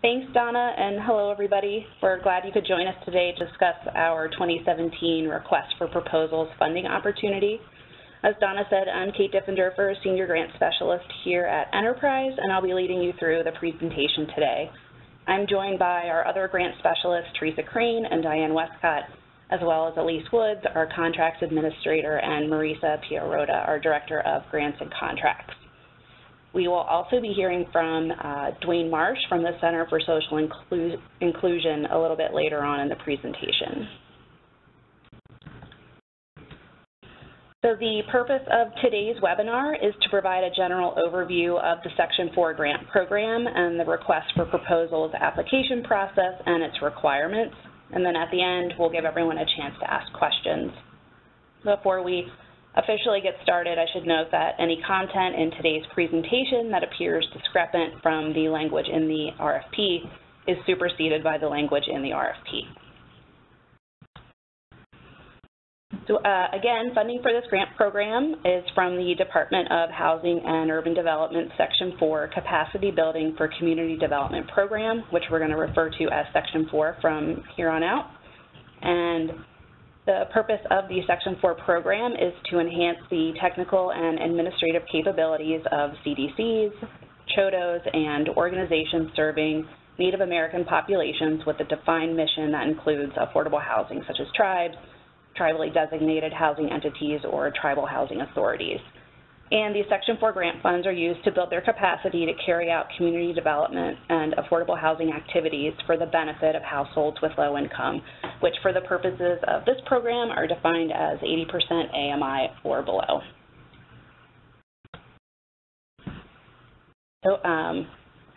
Thanks, Donna, and hello, everybody. We're glad you could join us today to discuss our 2017 Request for Proposals funding opportunity. As Donna said, I'm Kate Diffenderfer, Senior Grant Specialist here at Enterprise, and I'll be leading you through the presentation today. I'm joined by our other grant specialists, Teresa Crane and Diane Westcott, as well as Elise Woods, our Contracts Administrator, and Marisa Pierrota, our Director of Grants and Contracts. We will also be hearing from Dwayne Marsh from the Center for Social Inclusion a little bit later on in the presentation. So the purpose of today's webinar is to provide a general overview of the Section 4 grant program and the Request for Proposals application process and its requirements. And then at the end, we'll give everyone a chance to ask questions. Before we officially get started, I should note that any content in today's presentation that appears discrepant from the language in the RFP is superseded by the language in the RFP. So again, funding for this grant program is from the Department of Housing and Urban Development Section 4 Capacity Building for Community Development Program, which we're going to refer to as Section 4 from here on out. And the purpose of the Section 4 program is to enhance the technical and administrative capabilities of CDCs, CHODOs, and organizations serving Native American populations with a defined mission that includes affordable housing, such as tribes, tribally designated housing entities, or tribal housing authorities. And these Section 4 grant funds are used to build their capacity to carry out community development and affordable housing activities for the benefit of households with low income, which for the purposes of this program are defined as 80% AMI or below. So I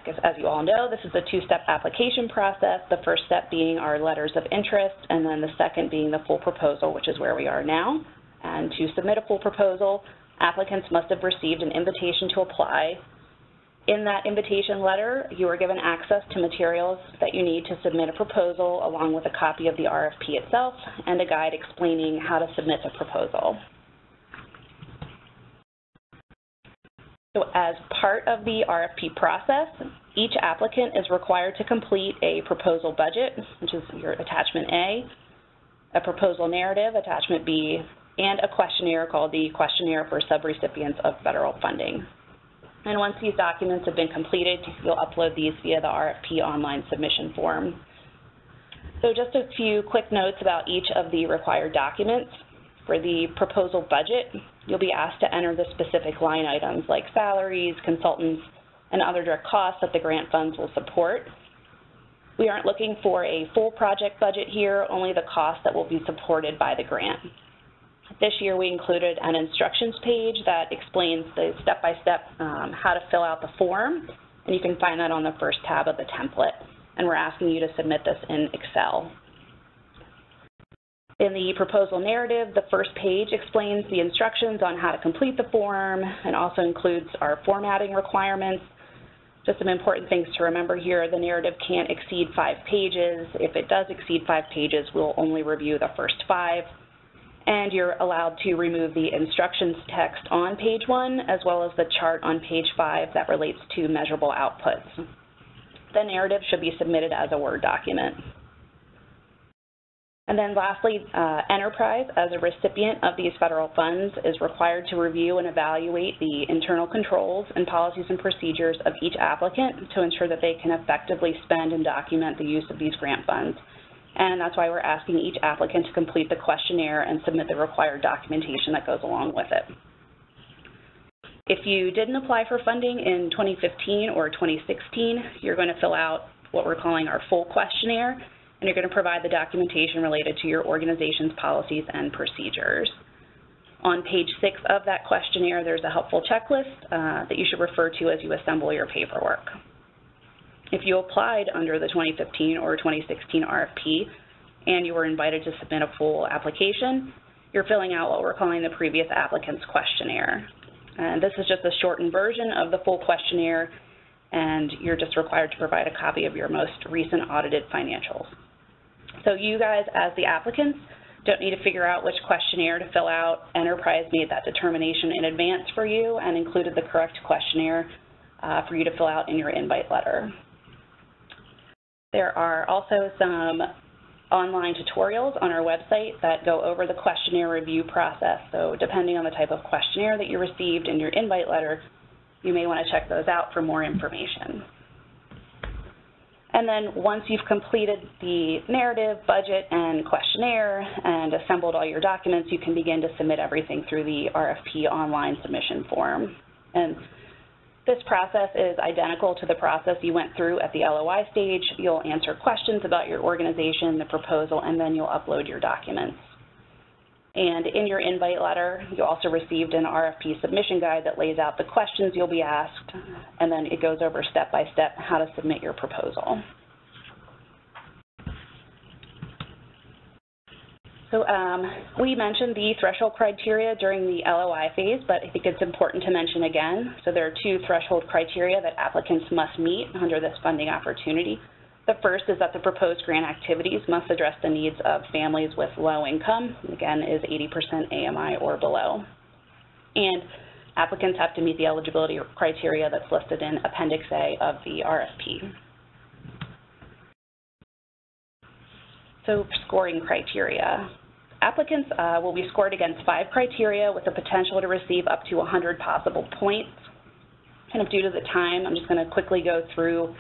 guess as you all know, this is a two-step application process, the first step being our letters of interest, and then the second being the full proposal, which is where we are now. And to submit a full proposal, applicants must have received an invitation to apply. In that invitation letter, you are given access to materials that you need to submit a proposal, along with a copy of the RFP itself and a guide explaining how to submit the proposal. So as part of the RFP process, each applicant is required to complete a proposal budget, which is your attachment A, a proposal narrative, attachment B, and a questionnaire called the Questionnaire for Subrecipients of Federal Funding. And once these documents have been completed, you'll upload these via the RFP online submission form. So just a few quick notes about each of the required documents. For the proposal budget, you'll be asked to enter the specific line items like salaries, consultants, and other direct costs that the grant funds will support. We aren't looking for a full project budget here, only the costs that will be supported by the grant. This year we included an instructions page that explains the step-by-step how to fill out the form, and you can find that on the first tab of the template. And we're asking you to submit this in Excel. In the proposal narrative, the first page explains the instructions on how to complete the form and also includes our formatting requirements. Just some important things to remember here, the narrative can't exceed 5 pages. If it does exceed 5 pages, we'll only review the first 5. And you're allowed to remove the instructions text on page 1 as well as the chart on page 5 that relates to measurable outputs. The narrative should be submitted as a Word document. And then lastly, Enterprise, as a recipient of these federal funds, is required to review and evaluate the internal controls and policies and procedures of each applicant to ensure that they can effectively spend and document the use of these grant funds. And that's why we're asking each applicant to complete the questionnaire and submit the required documentation that goes along with it. If you didn't apply for funding in 2015 or 2016, you're going to fill out what we're calling our full questionnaire, and you're going to provide the documentation related to your organization's policies and procedures. On page 6 of that questionnaire, there's a helpful checklist that you should refer to as you assemble your paperwork. If you applied under the 2015 or 2016 RFP and you were invited to submit a full application, you're filling out what we're calling the previous applicant's questionnaire. And this is just a shortened version of the full questionnaire, and you're just required to provide a copy of your most recent audited financials. So you guys, as the applicants, don't need to figure out which questionnaire to fill out. Enterprise made that determination in advance for you and included the correct questionnaire for you to fill out in your invite letter. There are also some online tutorials on our website that go over the questionnaire review process. So depending on the type of questionnaire that you received in your invite letter, you may want to check those out for more information. And then once you've completed the narrative, budget, and questionnaire and assembled all your documents, you can begin to submit everything through the RFP online submission form. And this process is identical to the process you went through at the LOI stage. You'll answer questions about your organization, the proposal, and then you'll upload your documents. And in your invite letter, you also received an RFP submission guide that lays out the questions you'll be asked, and then it goes over step by step how to submit your proposal. So we mentioned the threshold criteria during the LOI phase, but I think it's important to mention again. So there are two threshold criteria that applicants must meet under this funding opportunity. The first is that the proposed grant activities must address the needs of families with low income, again, is 80% AMI or below. And applicants have to meet the eligibility criteria that's listed in Appendix A of the RFP. So scoring criteria. Applicants will be scored against 5 criteria with the potential to receive up to 100 possible points. Kind of due to the time, I'm just going to quickly go through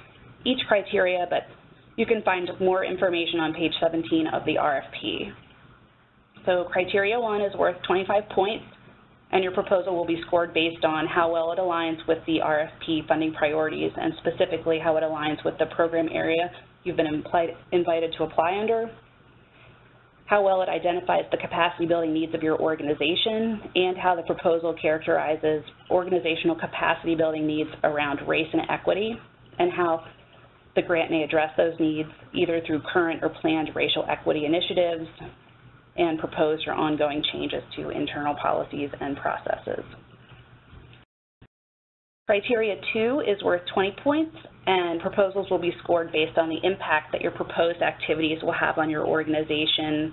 each criteria, but you can find more information on page 17 of the RFP. So criteria 1 is worth 25 points, and your proposal will be scored based on how well it aligns with the RFP funding priorities, and specifically how it aligns with the program area you've been invited to apply under, how well it identifies the capacity building needs of your organization, and how the proposal characterizes organizational capacity building needs around race and equity, and how the grant may address those needs either through current or planned racial equity initiatives and proposed or ongoing changes to internal policies and processes. Criteria 2 is worth 20 points, and proposals will be scored based on the impact that your proposed activities will have on your organization,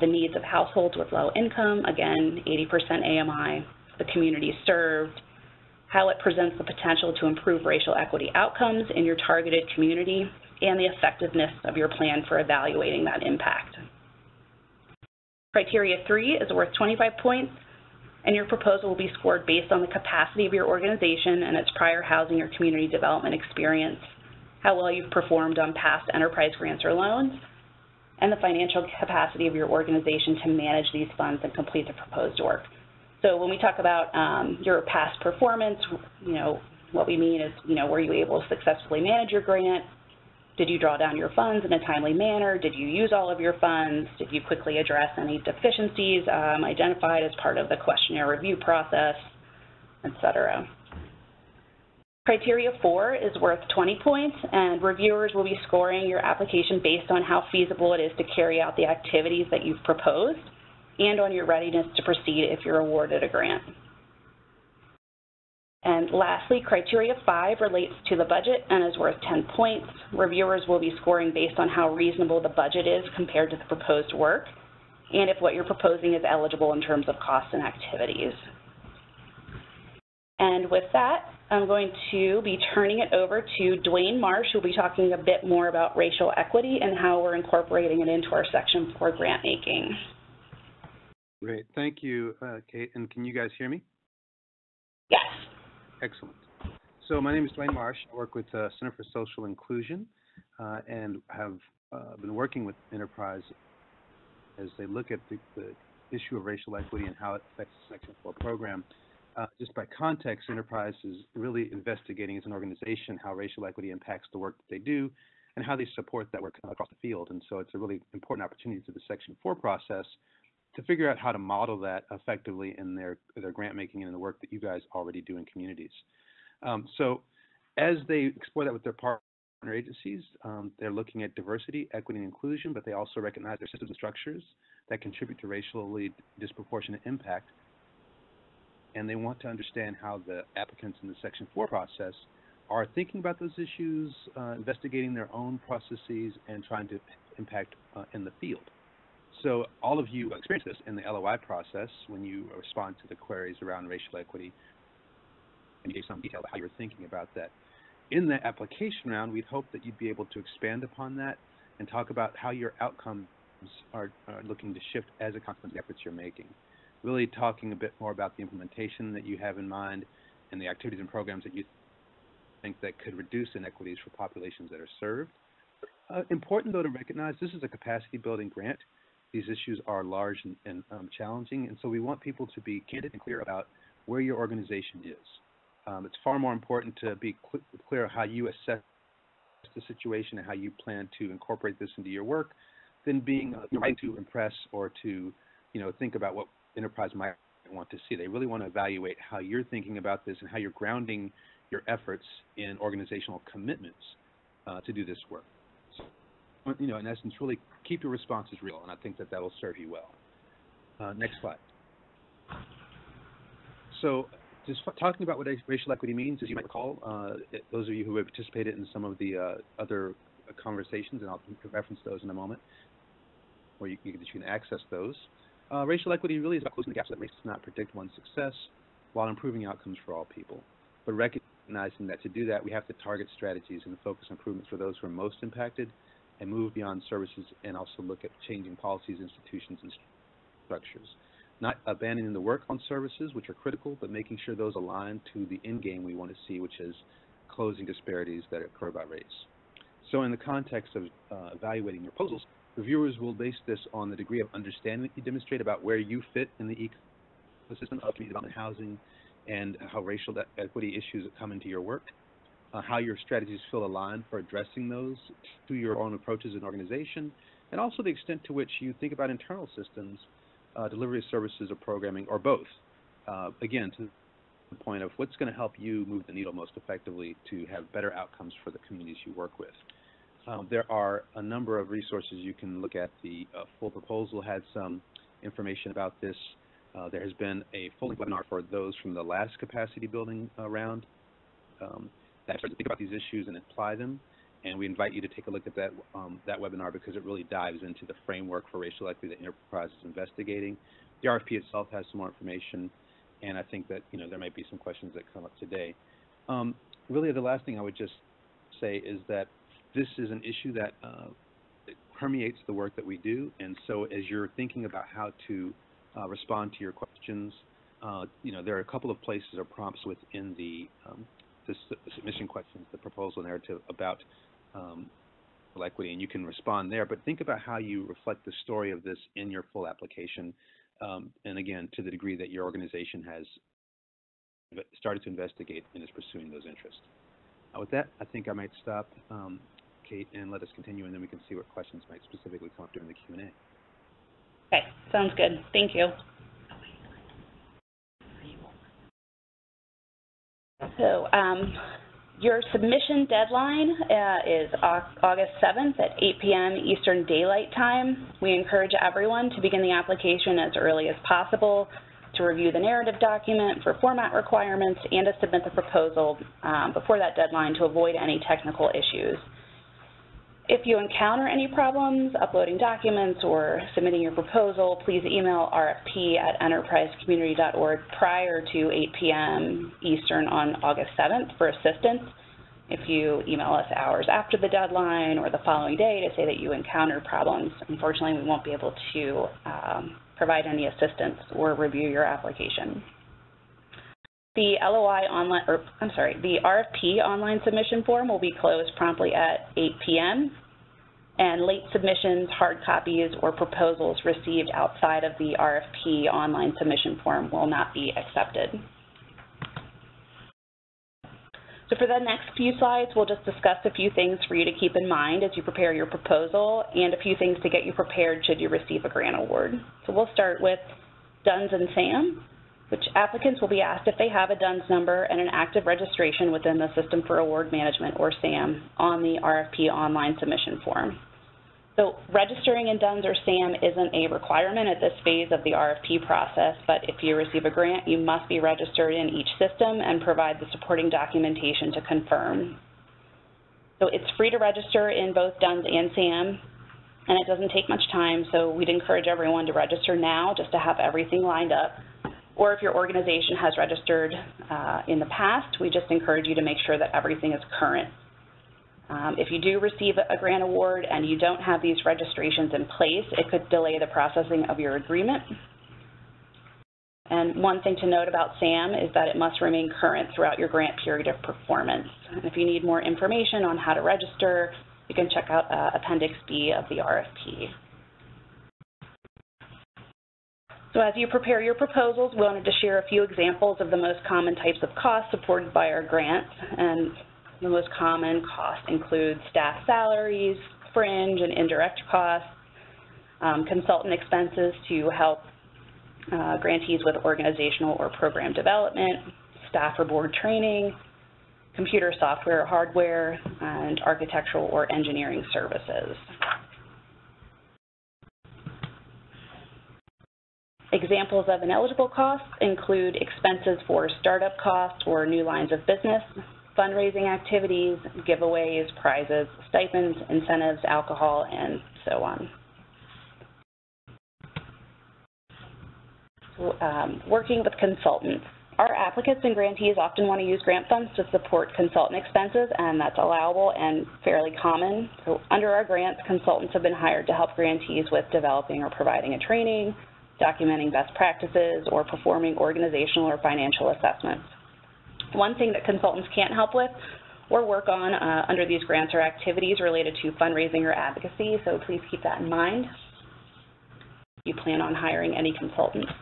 the needs of households with low income, again, 80% AMI, the community served, how it presents the potential to improve racial equity outcomes in your targeted community, and the effectiveness of your plan for evaluating that impact. Criteria 3 is worth 25 points, and your proposal will be scored based on the capacity of your organization and its prior housing or community development experience, how well you've performed on past enterprise grants or loans, and the financial capacity of your organization to manage these funds and complete the proposed work. So when we talk about your past performance, what we mean is, were you able to successfully manage your grant? Did you draw down your funds in a timely manner? Did you use all of your funds? Did you quickly address any deficiencies identified as part of the questionnaire review process, et cetera? Criteria 4 is worth 20 points, and reviewers will be scoring your application based on how feasible it is to carry out the activities that you've proposed and on your readiness to proceed if you're awarded a grant. And lastly, criteria 5 relates to the budget and is worth 10 points. Reviewers will be scoring based on how reasonable the budget is compared to the proposed work, and if what you're proposing is eligible in terms of costs and activities. And with that, I'm going to be turning it over to Dwayne Marsh, who will be talking a bit more about racial equity and how we're incorporating it into our Section 4 grant making. Great, thank you, Kate. And can you guys hear me? Yes. Excellent. So my name is Dwayne Marsh. I work with Center for Social Inclusion and have been working with Enterprise as they look at the issue of racial equity and how it affects the Section 4 program. Just by context, Enterprise is really investigating as an organization how racial equity impacts the work that they do and how they support that work across the field. And so it's a really important opportunity through the Section 4 process to figure out how to model that effectively in their grant making and in the work that you guys already do in communities. So as they explore that with their partner agencies, they're looking at diversity, equity, and inclusion, but they also recognize their systems and structures that contribute to racially disproportionate impact. And they want to understand how the applicants in the Section 4 process are thinking about those issues, investigating their own processes, and trying to impact in the field. So all of you experience this in the LOI process when you respond to the queries around racial equity, and you gave some detail about how you're thinking about that. in the application round, we'd hope that you'd be able to expand upon that and talk about how your outcomes are looking to shift as a consequence of the efforts you're making. Really talking a bit more about the implementation that you have in mind and the activities and programs that you think that could reduce inequities for populations that are served. Important, though, to recognize this is a capacity building grant. These issues are large and challenging, and so we want people to be candid and clear about where your organization is. It's far more important to be clear how you assess the situation and how you plan to incorporate this into your work than being trying to impress or to think about what enterprise might want to see. They really want to evaluate how you're thinking about this and how you're grounding your efforts in organizational commitments to do this work. So, in essence, really keep your responses real, and I think that will serve you well. Next slide. So, just talking about what racial equity means, as you might recall, those of you who have participated in some of the other conversations, and I'll reference those in a moment, where you can access those. Racial equity really is about closing the gaps that race does not predict one's success while improving outcomes for all people. But recognizing that to do that, we have to target strategies and focus improvements for those who are most impacted and move beyond services and also look at changing policies, institutions, and structures. Not abandoning the work on services, which are critical, but making sure those align to the end game we want to see, which is closing disparities that occur by race. So in the context of evaluating your proposals, reviewers will base this on the degree of understanding that you demonstrate about where you fit in the ecosystem of community development housing and how racial equity issues come into your work, how your strategies feel aligned for addressing those to your own approaches and organization, and also the extent to which you think about internal systems, delivery of services or programming, or both. Again, to the point of what's going to help you move the needle most effectively to have better outcomes for the communities you work with. There are a number of resources you can look at. The full proposal had some information about this. There has been a full webinar for those from the last capacity building round that start to think about these issues and apply them. And we invite you to take a look at that webinar because it really dives into the framework for racial equity that Enterprise is investigating. The RFP itself has some more information, and I think that there might be some questions that come up today. Really, the last thing I would just say is that this is an issue that permeates the work that we do, and so as you're thinking about how to respond to your questions, there are a couple of places or prompts within the submission questions, the proposal narrative about equity, and you can respond there, but think about how you reflect the story of this in your full application, and again, to the degree that your organization has started to investigate and is pursuing those interests. With that, I think I might stop, Kate, and let us continue, and then we can see what questions might specifically come up during the Q&A. Okay, sounds good. Thank you. So your submission deadline is August 7th at 8 p.m. Eastern Daylight Time. We encourage everyone to begin the application as early as possible, to review the narrative document for format requirements, and to submit the proposal before that deadline to avoid any technical issues. If you encounter any problems uploading documents or submitting your proposal, please email rfp@enterprisecommunity.org prior to 8 p.m. Eastern on August 7th for assistance. If you email us hours after the deadline or the following day to say that you encountered problems, unfortunately we won't be able to provide any assistance or review your application. The the RFP online submission form will be closed promptly at 8 p.m. and late submissions, hard copies, or proposals received outside of the RFP online submission form will not be accepted. So for the next few slides, we'll just discuss a few things for you to keep in mind as you prepare your proposal and a few things to get you prepared should you receive a grant award. So we'll start with DUNS and SAM, which applicants will be asked if they have a DUNS number and an active registration within the System for Award Management, or SAM, on the RFP online submission form. So registering in DUNS or SAM isn't a requirement at this phase of the RFP process, but if you receive a grant, you must be registered in each system and provide the supporting documentation to confirm. So it's free to register in both DUNS and SAM, and it doesn't take much time, so we'd encourage everyone to register now just to have everything lined up. or if your organization has registered in the past, we just encourage you to make sure that everything is current. If you do receive a grant award and you don't have these registrations in place, it could delay the processing of your agreement. And one thing to note about SAM is that it must remain current throughout your grant period of performance. And if you need more information on how to register, you can check out Appendix B of the RFP. So as you prepare your proposals, we wanted to share a few examples of the most common types of costs supported by our grants. And the most common costs include staff salaries, fringe and indirect costs, consultant expenses to help grantees with organizational or program development, staff or board training, computer software or hardware, and architectural or engineering services. Examples of ineligible costs include expenses for startup costs or new lines of business, fundraising activities, giveaways, prizes, stipends, incentives, alcohol, and so on. Working with consultants. Our applicants and grantees often want to use grant funds to support consultant expenses, and that's allowable and fairly common. So under our grants, consultants have been hired to help grantees with developing or providing a training, documenting best practices, or performing organizational or financial assessments. One thing that consultants can't help with or work on under these grants are activities related to fundraising or advocacy, so please keep that in mind if you plan on hiring any consultants.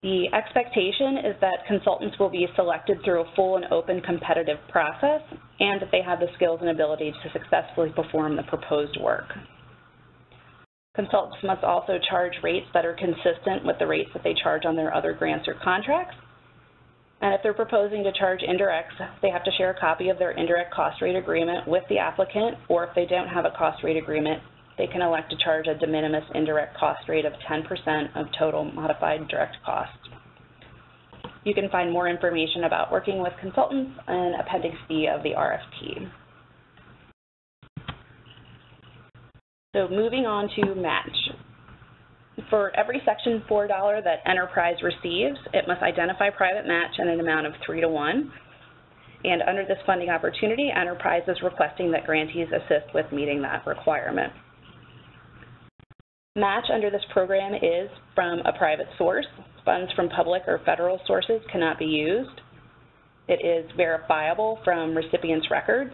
The expectation is that consultants will be selected through a full and open competitive process, and that they have the skills and ability to successfully perform the proposed work. Consultants must also charge rates that are consistent with the rates that they charge on their other grants or contracts. And if they're proposing to charge indirects, they have to share a copy of their indirect cost rate agreement with the applicant, or if they don't have a cost rate agreement, they can elect to charge a de minimis indirect cost rate of 10% of total modified direct cost. You can find more information about working with consultants in Appendix B of the RFP. So moving on to match. For every Section 4 dollar that enterprise receives, it must identify private match in an amount of 3 to 1. And under this funding opportunity, enterprise is requesting that grantees assist with meeting that requirement. Match under this program is from a private source. Funds from public or federal sources cannot be used. It is verifiable from recipients' records.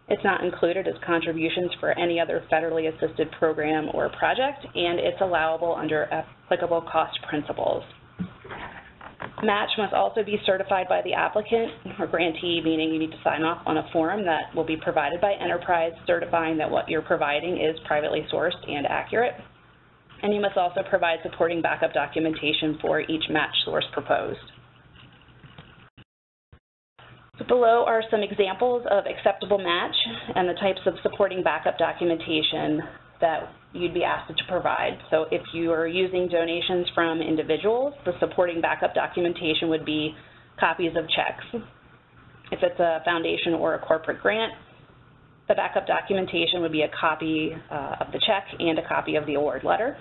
It's not included as contributions for any other federally assisted program or project, and it's allowable under applicable cost principles. Match must also be certified by the applicant or grantee, meaning you need to sign off on a form that will be provided by Enterprise certifying that what you're providing is privately sourced and accurate. And you must also provide supporting backup documentation for each match source proposed. So below are some examples of acceptable match and the types of supporting backup documentation that you'd be asked to provide. So if you are using donations from individuals, the supporting backup documentation would be copies of checks. If it's a foundation or a corporate grant, the backup documentation would be a copy of the check and a copy of the award letter.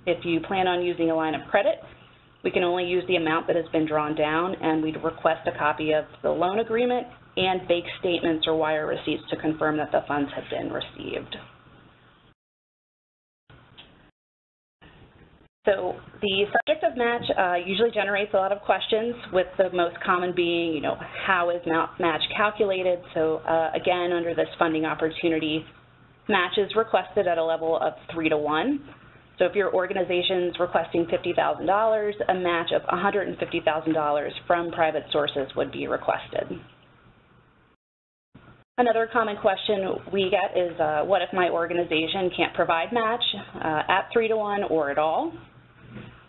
If you plan on using a line of credit, we can only use the amount that has been drawn down, and we'd request a copy of the loan agreement and bank statements or wire receipts to confirm that the funds have been received. So the subject of match usually generates a lot of questions, with the most common being, how is match calculated? So again, under this funding opportunity, match is requested at a level of 3 to 1. So if your organization's requesting $50,000, a match of $150,000 from private sources would be requested. Another common question we get is, what if my organization can't provide match at 3 to 1 or at all?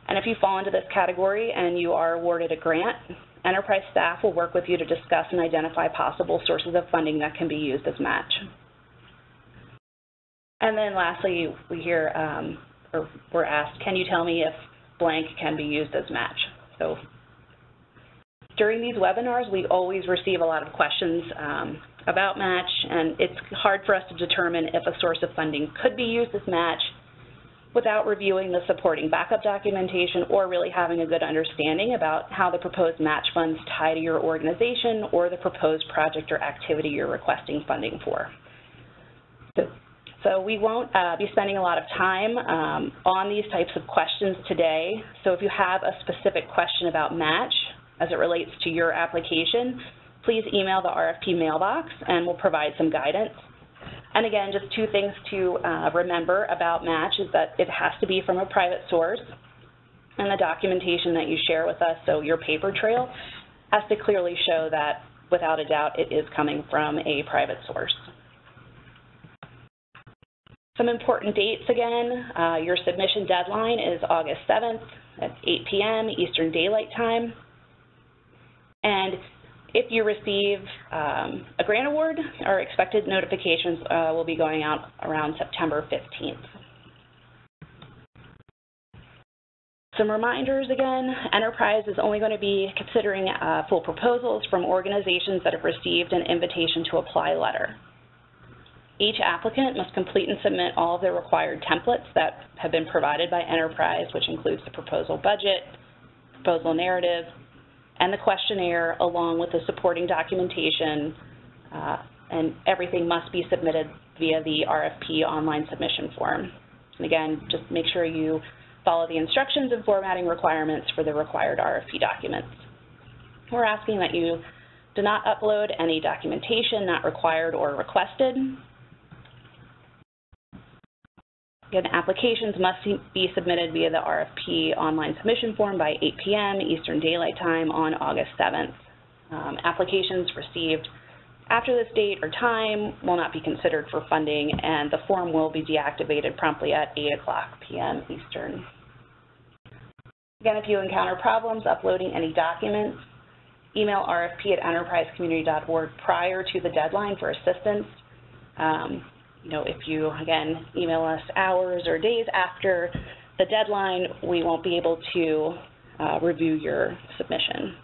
And if you fall into this category and you are awarded a grant, Enterprise staff will work with you to discuss and identify possible sources of funding that can be used as match. And then lastly, we hear, or we're asked, can you tell me if blank can be used as match? So during these webinars, we always receive a lot of questions about match, and it's hard for us to determine if a source of funding could be used as match without reviewing the supporting backup documentation or really having a good understanding about how the proposed match funds tie to your organization or the proposed project or activity you're requesting funding for. So we won't be spending a lot of time on these types of questions today. So if you have a specific question about match as it relates to your application, please email the RFP mailbox and we'll provide some guidance. And again, just two things to remember about match is that it has to be from a private source, and the documentation that you share with us, so your paper trail, has to clearly show that without a doubt it is coming from a private source. Some important dates again, your submission deadline is August 7th at 8 p.m. Eastern Daylight Time. And if you receive a grant award, our expected notifications will be going out around September 15th. Some reminders again, Enterprise is only going to be considering full proposals from organizations that have received an invitation to apply letter. Each applicant must complete and submit all of the required templates that have been provided by Enterprise, which includes the proposal budget, proposal narrative, and the questionnaire, along with the supporting documentation, and everything must be submitted via the RFP online submission form. And again, just make sure you follow the instructions and formatting requirements for the required RFP documents. We're asking that you do not upload any documentation not required or requested. Again, applications must be submitted via the RFP online submission form by 8 p.m. Eastern Daylight Time on August 7th. Applications received after this date or time will not be considered for funding, and the form will be deactivated promptly at 8 o'clock p.m. Eastern. Again, if you encounter problems uploading any documents, email rfp@enterprisecommunity.org prior to the deadline for assistance. If you, again, email us hours or days after the deadline, we won't be able to review your submission.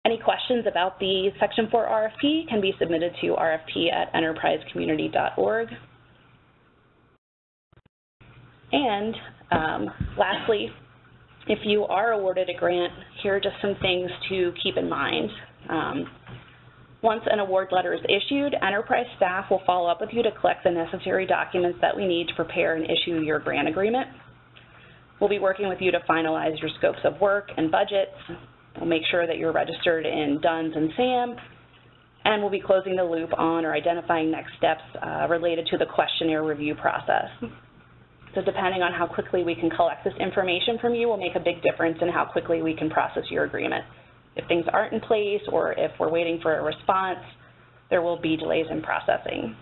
Any questions about the Section 4 RFP can be submitted to rfp@enterprisecommunity.org. And lastly, if you are awarded a grant, here are just some things to keep in mind. Once an award letter is issued, Enterprise staff will follow up with you to collect the necessary documents that we need to prepare and issue your grant agreement. We'll be working with you to finalize your scopes of work and budgets. We'll make sure that you're registered in DUNS and SAM, and we'll be closing the loop on or identifying next steps related to the questionnaire review process. So depending on how quickly we can collect this information from you will make a big difference in how quickly we can process your agreement. If things aren't in place or if we're waiting for a response, there will be delays in processing.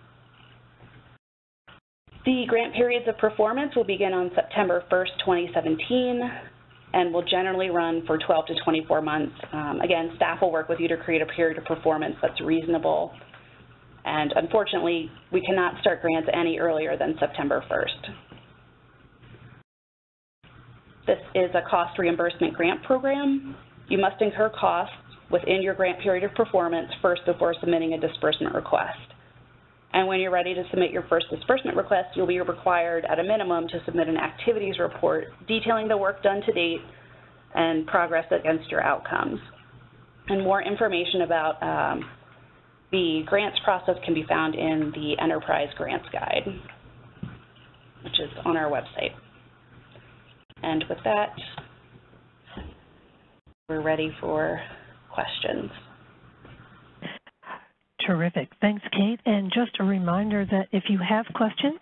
The grant periods of performance will begin on September 1st, 2017, and will generally run for 12 to 24 months. Again, staff will work with you to create a period of performance that's reasonable. And unfortunately, we cannot start grants any earlier than September 1st. This is a cost reimbursement grant program. You must incur costs within your grant period of performance first before submitting a disbursement request. And when you're ready to submit your first disbursement request, you'll be required at a minimum to submit an activities report detailing the work done to date and progress against your outcomes. And more information about the grants process can be found in the Enterprise Grants Guide, which is on our website. And with that, we're ready for questions. Terrific. Thanks, Kate. And just a reminder that if you have questions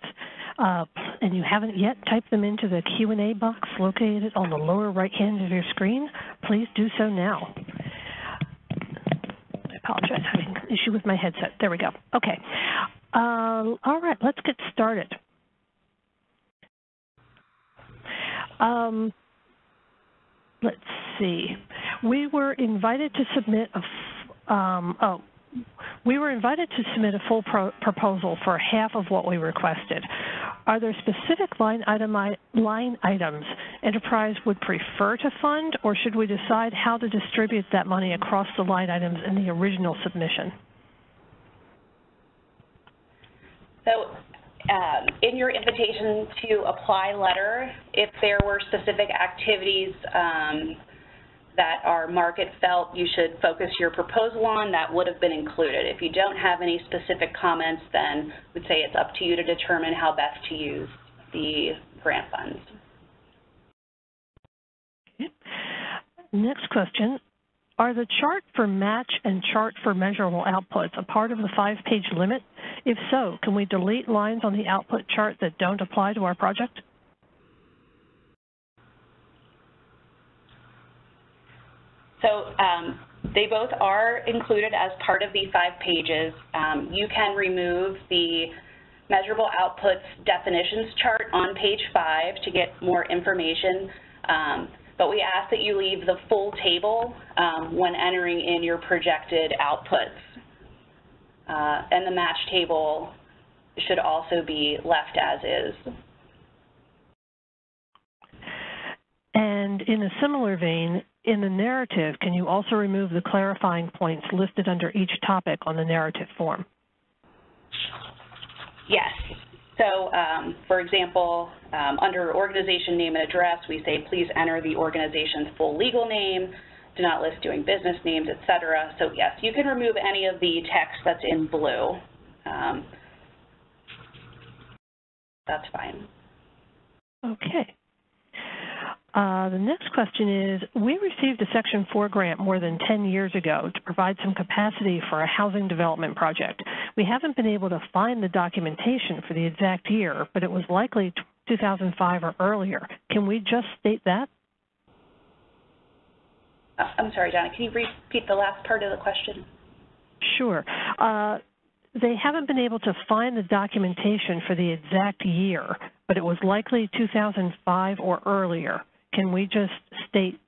and you haven't yet, type them into the Q&A box located on the lower right hand of your screen. Please do so now. I apologize, having an issue with my headset. There we go. Okay. All right, let's get started. Let's see. We were invited to submit a full proposal for half of what we requested. Are there specific line items Enterprise would prefer to fund, or should we decide how to distribute that money across the line items in the original submission? So in your invitation to apply letter, if there were specific activities that our market felt you should focus your proposal on, that would have been included. If you don't have any specific comments, then I would say it's up to you to determine how best to use the grant funds. Okay. Next question. Are the chart for match and chart for measurable outputs a part of the 5-page limit? If so, can we delete lines on the output chart that don't apply to our project? So they both are included as part of the 5 pages. You can remove the measurable outputs definitions chart on page 5 to get more information, but we ask that you leave the full table when entering in your projected outputs. And the match table should also be left as is. And in a similar vein, in the narrative, can you also remove the clarifying points listed under each topic on the narrative form? Yes. So, for example, under organization name and address, we say please enter the organization's full legal name, do not list doing business names, etc. So yes, you can remove any of the text that's in blue. That's fine. Okay. The next question is, we received a Section 4 grant more than 10 years ago to provide some capacity for a housing development project. We haven't been able to find the documentation for the exact year, but it was likely 2005 or earlier. Can we just state that? I'm sorry, Donna, can you repeat the last part of the question? Sure. They haven't been able to find the documentation for the exact year, but it was likely 2005 or earlier. Can we just state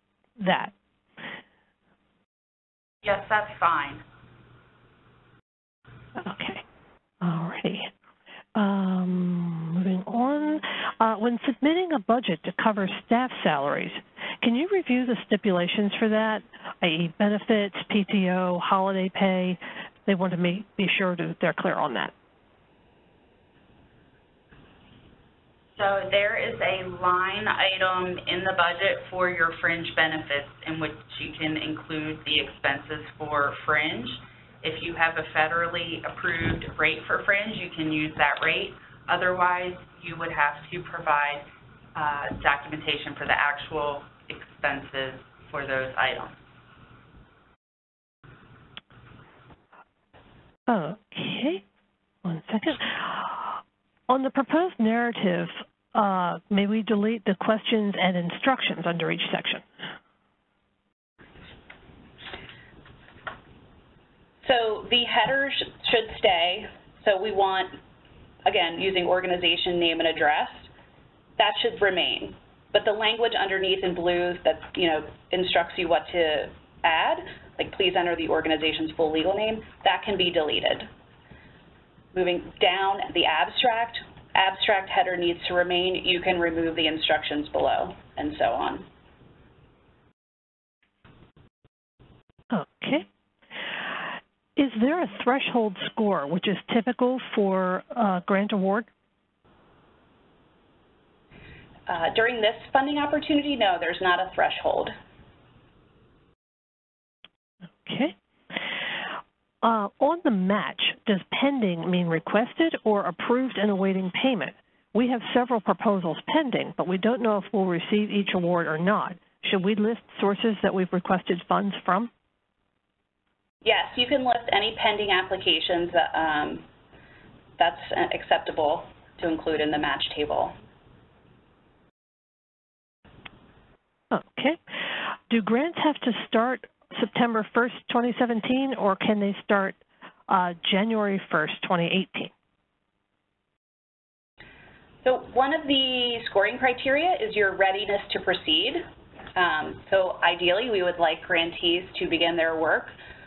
that? Yes, that's fine. Okay. All righty. Moving on. When submitting a budget to cover staff salaries, can you review the stipulations for that, i.e. benefits, PTO, holiday pay? They want to be sure that they're clear on that. So there is a line item in the budget for your fringe benefits in which you can include the expenses for fringe. If you have a federally approved rate for fringe, you can use that rate. Otherwise, you would have to provide documentation for the actual expenses for those items. Okay, 1 second. On the proposed narrative, may we delete the questions and instructions under each section? So the headers should stay. So we want, again, using organization name and address, that should remain. But the language underneath in blue that, instructs you what to add, like please enter the organization's full legal name, that can be deleted. Moving down, the abstract header needs to remain. You can remove the instructions below, and so on. Okay. Is there a threshold score which is typical for a grant award? During this funding opportunity, no, there's not a threshold. Okay. On the match, does pending mean requested or approved and awaiting payment? We have several proposals pending, but we don't know if we'll receive each award or not. Should we list sources that we've requested funds from? Yes, you can list any pending applications that's acceptable to include in the match table. Okay. Do grants have to start September 1st, 2017, or can they start January 1st, 2018? So one of the scoring criteria is your readiness to proceed. So ideally, we would like grantees to begin their work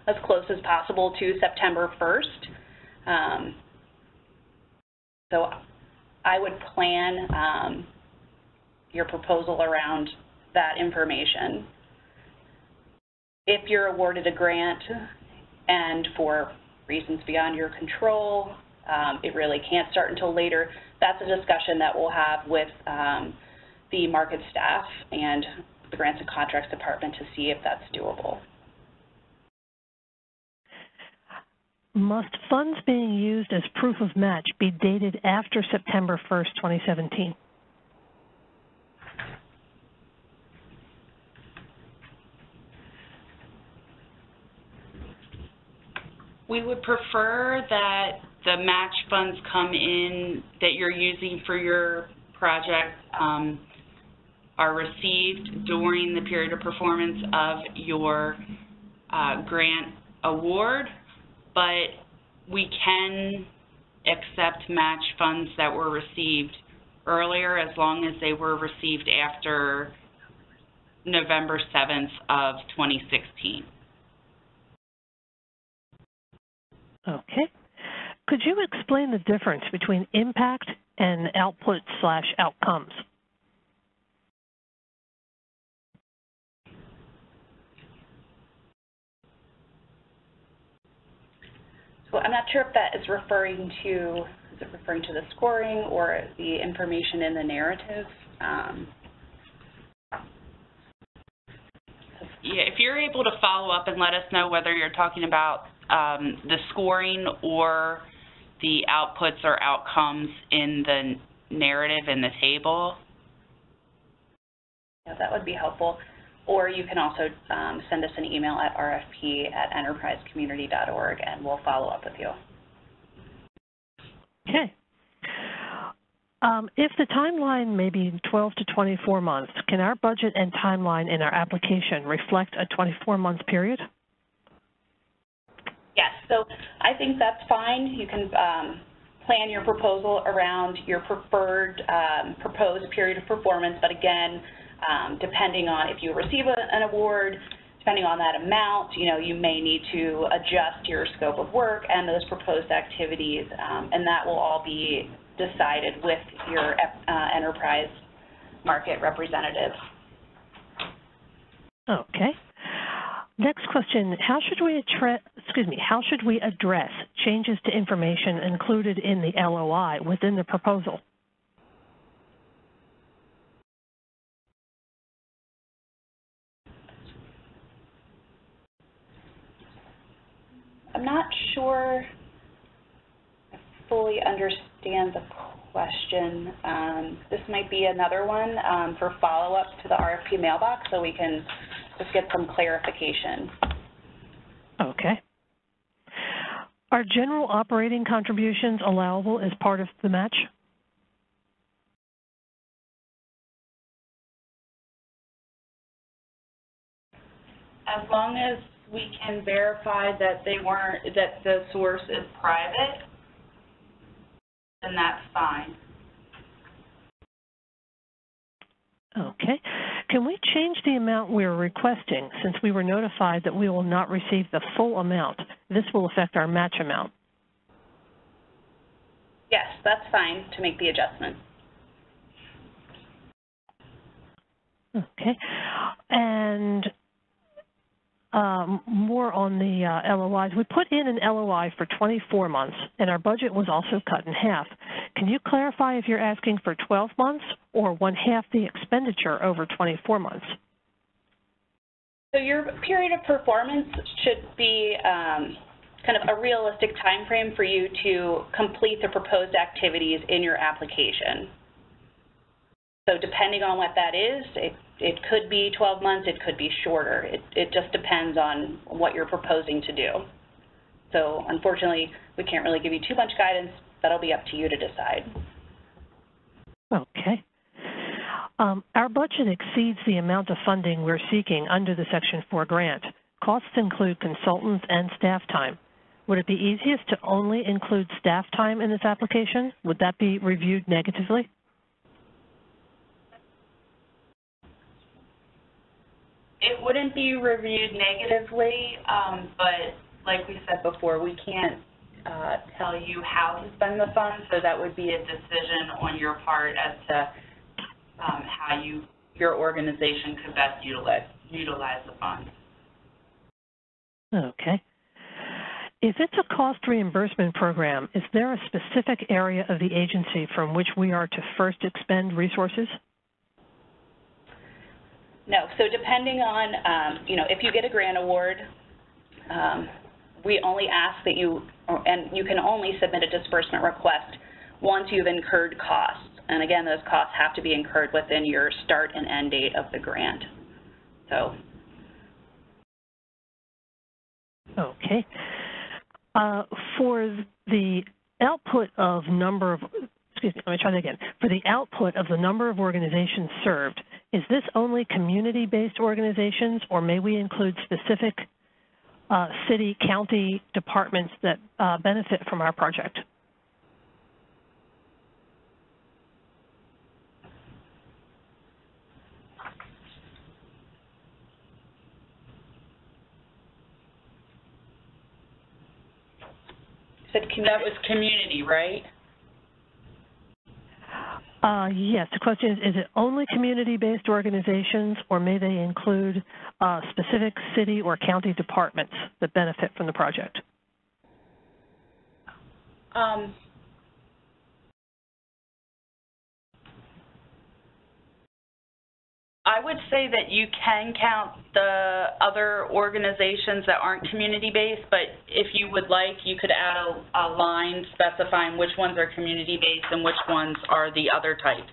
as close as possible to September 1st. So I would plan your proposal around that information. If you're awarded a grant and for reasons beyond your control, it really can't start until later. That's a discussion that we'll have with the market staff and the Grants and Contracts Department to see if that's doable. Must funds being used as proof of match be dated after September 1st, 2017? We would prefer that the match funds come in that you're using for your project are received during the period of performance of your grant award, but we can accept match funds that were received earlier as long as they were received after November 7th of 2016. Okay. Could you explain the difference between impact and output/outcomes? So I'm not sure if that is referring to the scoring or the information in the narrative. Yeah, if you're able to follow up and let us know whether you're talking about the scoring or the outputs or outcomes in the narrative in the table. Yeah, that would be helpful. Or you can also send us an email at rfp@enterprisecommunity.org and we'll follow up with you. Okay. If the timeline may be 12 to 24 months, can our budget and timeline in our application reflect a 24-month period? Yes, so I think that's fine. You can plan your proposal around your preferred proposed period of performance, but again, depending on if you receive an award, depending on that amount, you may need to adjust your scope of work and those proposed activities, and that will all be decided with your enterprise market representative. Okay. Next question, how should we address changes to information included in the LOI within the proposal? I'm not sure I fully understand the question. This might be another one for follow-up to the RFP mailbox so we can just get some clarification. Okay. Are general operating contributions allowable as part of the match? As long as we can verify that that the source is private, then that's fine. Okay. Can we change the amount we're requesting since we were notified that we will not receive the full amount? This will affect our match amount. Yes, that's fine to make the adjustment. Okay. And more on the LOIs. We put in an LOI for 24 months, and our budget was also cut in half. Can you clarify if you're asking for 12 months or 1/2 the expenditure over 24 months? So your period of performance should be kind of a realistic time frame for you to complete the proposed activities in your application. So depending on what that is, it could be 12 months, it could be shorter. It just depends on what you're proposing to do. So unfortunately, we can't really give you too much guidance. That'll be up to you to decide. Okay. Our budget exceeds the amount of funding we're seeking under the Section 4 grant. Costs include consultants and staff time. Would it be easiest to only include staff time in this application? Would that be reviewed negatively? It wouldn't be reviewed negatively, but like we said before, we can't tell you how to spend the funds, so that would be a decision on your part as to how your organization could best utilize the funds. Okay. If it's a cost reimbursement program, is there a specific area of the agency from which we are to first expend resources? No, so depending on, if you get a grant award, we only ask that and you can only submit a disbursement request once you've incurred costs. And again, those costs have to be incurred within your start and end date of the grant. So. Okay. For the output of For the output of the number of organizations served, is this only community-based organizations, or may we include specific city, county departments that benefit from our project? That was community, right? Yes, the question is it only community-based organizations, or may they include specific city or county departments that benefit from the project? I would say that you can count the other organizations that aren't community-based, but if you would like, you could add a line specifying which ones are community-based and which ones are the other types.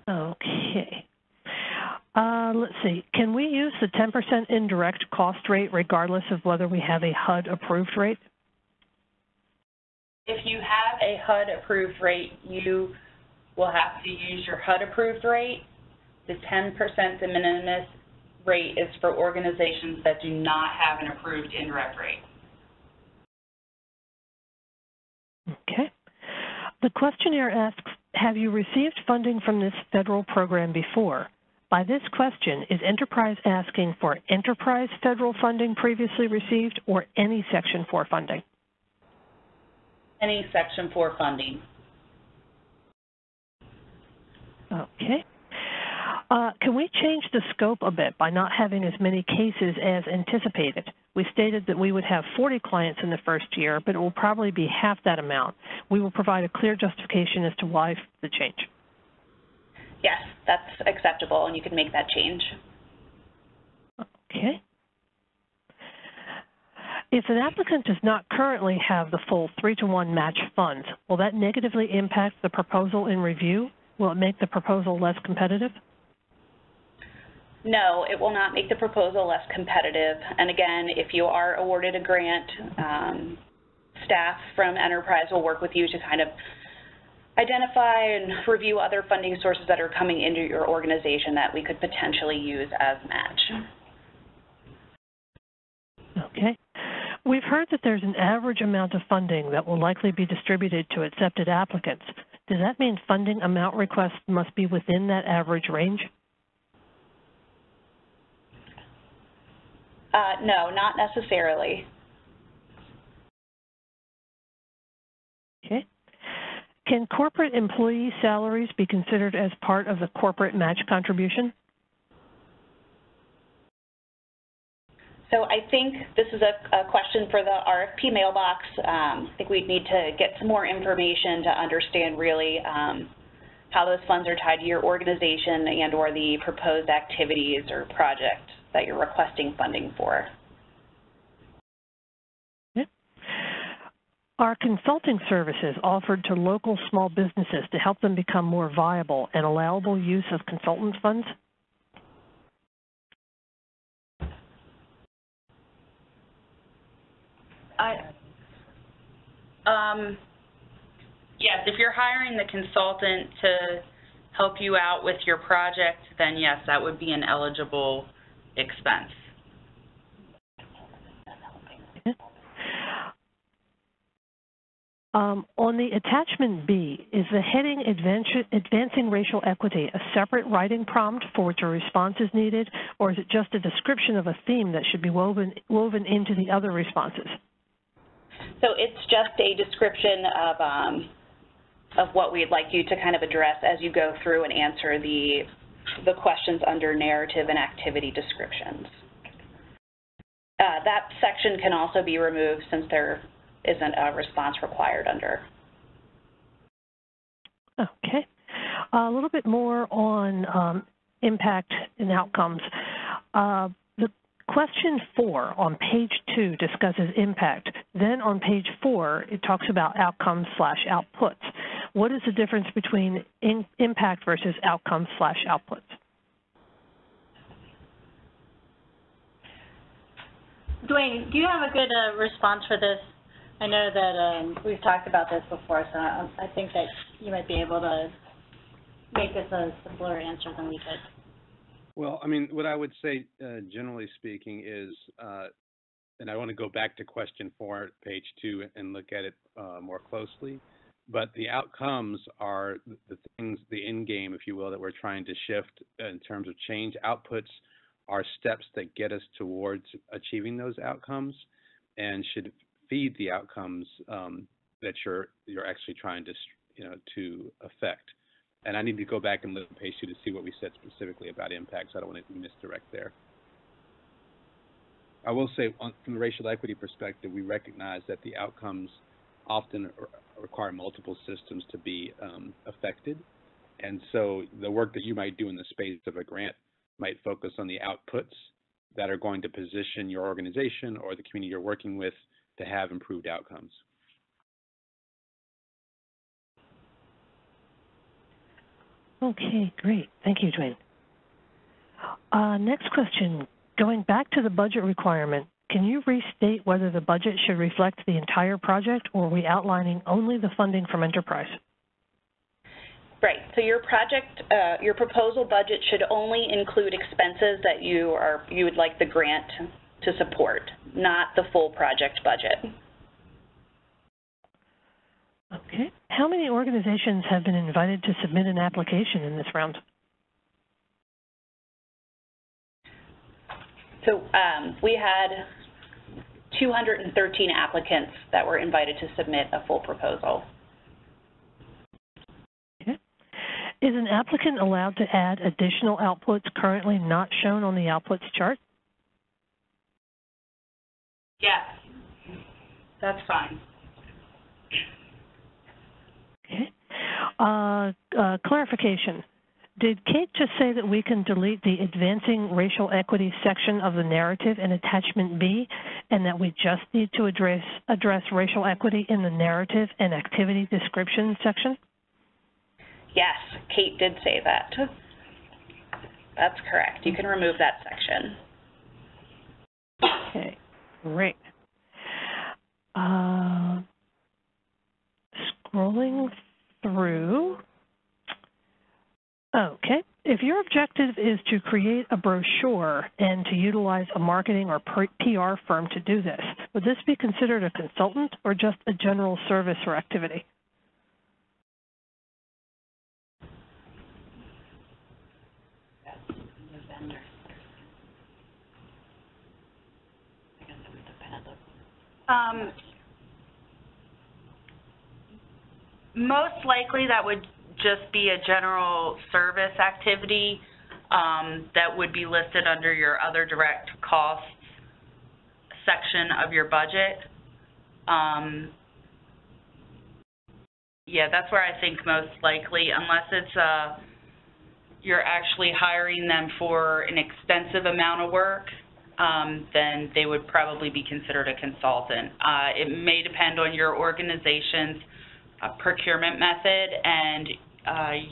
Okay. Let's see. Can we use the 10% indirect cost rate regardless of whether we have a HUD-approved rate? If you have a HUD-approved rate, you will have to use your HUD-approved rate. The 10% de minimis rate is for organizations that do not have an approved indirect rate. Okay. The questionnaire asks, have you received funding from this federal program before? By this question, is Enterprise asking for enterprise federal funding previously received or any Section 4 funding? Any Section 4 funding. Okay. Can we change the scope a bit by not having as many cases as anticipated? We stated that we would have 40 clients in the first year, but it will probably be half that amount. We will provide a clear justification as to why the change. Yes, that's acceptable, and you can make that change. Okay. If an applicant does not currently have the full 3-to-1 match funds, will that negatively impact the proposal in review? Will it make the proposal less competitive? No, it will not make the proposal less competitive. And again, if you are awarded a grant, staff from Enterprise will work with you to kind of identify and review other funding sources that are coming into your organization that we could potentially use as match. Okay. We've heard that there's an average amount of funding that will likely be distributed to accepted applicants. Does that mean funding amount requests must be within that average range? No, not necessarily. Okay. Can corporate employee salaries be considered as part of the corporate match contribution? So I think this is a question for the RFP mailbox. I think we'd need to get some more information to understand really how those funds are tied to your organization and or the proposed activities or project that you're requesting funding for. Yeah. Are consulting services offered to local small businesses to help them become more viable and allowable use of consultant funds? Yes, if you're hiring the consultant to help you out with your project, then yes, that would be an eligible expense. On the attachment B, is the heading Advancing Racial Equity a separate writing prompt for which a response is needed, or is it just a description of a theme that should be woven into the other responses? So it's just a description of what we'd like you to kind of address as you go through and answer the questions under narrative and activity descriptions. that section can also be removed since there isn't a response required under. Okay. A little bit more on impact and outcomes. The question 4 on page 2 discusses impact. Then on page 4, it talks about outcomes/outputs. What is the difference between impact versus outcomes/outputs? Dwayne, do you have a good response for this? I know that we've talked about this before, so I think that you might be able to make this a simpler answer than we did. Well, I mean, what I would say, generally speaking, is, and I want to go back to question 4, page 2, and look at it more closely. But the outcomes are the things, the end game, if you will, that we're trying to shift in terms of change. Outputs are steps that get us towards achieving those outcomes, and should feed the outcomes that you're actually trying to, to affect. And I need to go back and look at page 2 to see what we said specifically about impact, so I don't want to misdirect there. I will say, from the racial equity perspective, we recognize that the outcomes often require multiple systems to be affected. And so the work that you might do in the space of a grant might focus on the outputs that are going to position your organization or the community you're working with to have improved outcomes. Okay, great. Thank you, Dwayne. Next question. Going back to the budget requirement, can you restate whether the budget should reflect the entire project, or are we outlining only the funding from enterprise? Right. So your proposal budget should only include expenses that you would like the grant to support, not the full project budget. Okay. How many organizations have been invited to submit an application in this round? So we had 213 applicants that were invited to submit a full proposal. Okay. Is an applicant allowed to add additional outputs currently not shown on the outputs chart? Yes, that's fine. Okay. Clarification. Did Kate just say that we can delete the advancing racial equity section of the narrative in attachment B, and that we just need to address racial equity in the narrative and activity description section? Yes, Kate did say that. That's correct. You can remove that section. Okay, great. Scrolling through. Okay. If your objective is to create a brochure and to utilize a marketing or PR firm to do this, would this be considered a consultant or just a general service or activity? Most likely that would just be a general service activity that would be listed under your other direct costs section of your budget. Yeah, that's where I think most likely, unless it's you're actually hiring them for an extensive amount of work, then they would probably be considered a consultant. It may depend on your organization's procurement method and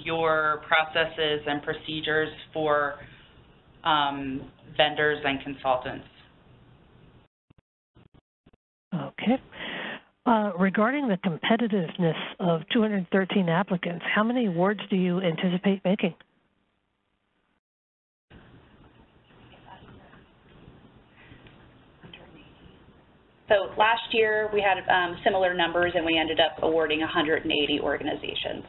your processes and procedures for vendors and consultants. Okay. Regarding the competitiveness of 213 applicants, how many awards do you anticipate making? So last year we had similar numbers, and we ended up awarding 180 organizations.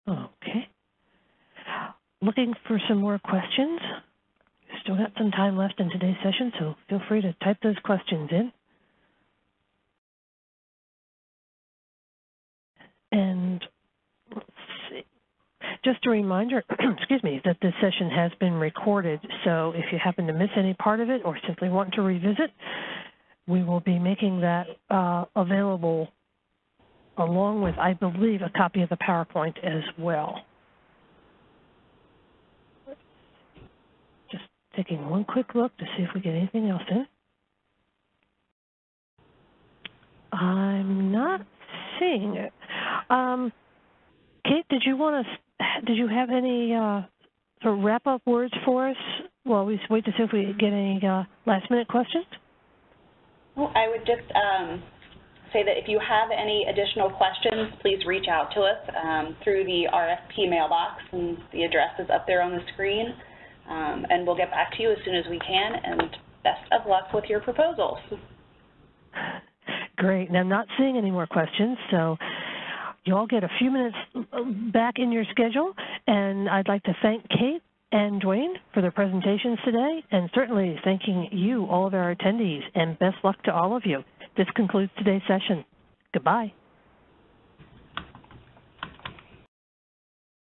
Okay. Looking for some more questions. Still got some time left in today's session, so feel free to type those questions in. And let's see. Just a reminder, excuse me, that this session has been recorded, so if you happen to miss any part of it or simply want to revisit, we will be making that available along with, I believe, a copy of the PowerPoint as well. Just taking one quick look to see if we get anything else in. I'm not seeing it. Kate, did you have any sort of wrap-up words for us while we wait to see if we get any last-minute questions? Well, I would just say that if you have any additional questions, please reach out to us through the RFP mailbox, and the address is up there on the screen, and we'll get back to you as soon as we can, and best of luck with your proposals. Great. Now, I'm not seeing any more questions, so you all get a few minutes back in your schedule, and I'd like to thank Kate and Dwayne for their presentations today, and certainly thanking you, all of our attendees, and best luck to all of you. This concludes today's session. Goodbye.